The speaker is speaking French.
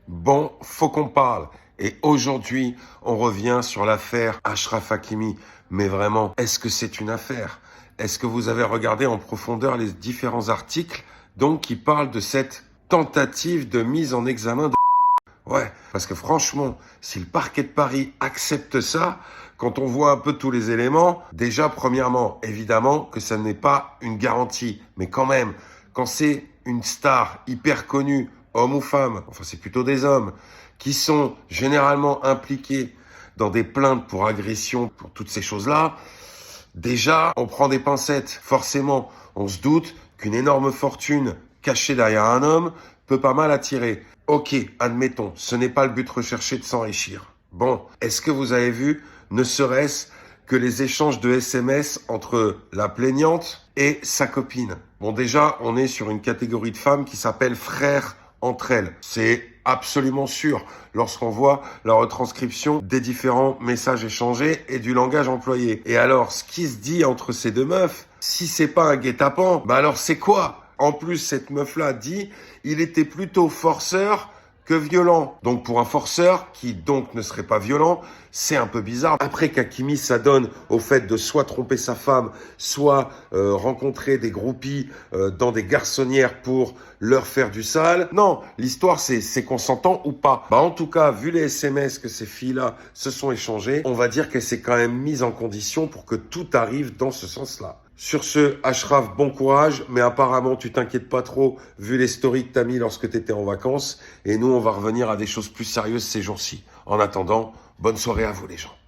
Bon, faut qu'on parle. Et aujourd'hui, on revient sur l'affaire Achraf Hakimi. Mais vraiment, est-ce que c'est une affaire? Est-ce que vous avez regardé en profondeur les différents articles donc qui parlent de cette tentative de mise en examen de... Ouais, parce que franchement, si le parquet de Paris accepte ça, quand on voit un peu tous les éléments, déjà, premièrement, évidemment que ça n'est pas une garantie. Mais quand même, quand c'est une star hyper connue, homme ou femme, enfin c'est plutôt des hommes, qui sont généralement impliqués dans des plaintes pour agression, pour toutes ces choses-là, déjà, on prend des pincettes. Forcément, on se doute qu'une énorme fortune cachée derrière un homme peut pas mal attirer. Ok, admettons, ce n'est pas le but recherché de s'enrichir. Bon, est-ce que vous avez vu, ne serait-ce que les échanges de SMS entre la plaignante et sa copine? Bon, déjà, on est sur une catégorie de femmes qui s'appelle frères entre elles. C'est absolument sûr lorsqu'on voit la retranscription des différents messages échangés et du langage employé. Et alors, ce qui se dit entre ces deux meufs, si c'est pas un guet-apens, bah alors c'est quoi? En plus, cette meuf-là dit, il était plutôt forceur que violent. Donc pour un forceur, qui donc ne serait pas violent, c'est un peu bizarre. Après qu'Hakimi s'adonne au fait de soit tromper sa femme, soit rencontrer des groupies dans des garçonnières pour leur faire du sale. Non, l'histoire c'est consentant ou pas. Bah en tout cas, vu les SMS que ces filles-là se sont échangées, on va dire qu'elle s'est quand même mise en condition pour que tout arrive dans ce sens-là. Sur ce, Achraf, bon courage, mais apparemment tu t'inquiètes pas trop vu les stories que t'as mis lorsque t'étais en vacances, et nous on va revenir à des choses plus sérieuses ces jours-ci. En attendant, bonne soirée à vous les gens.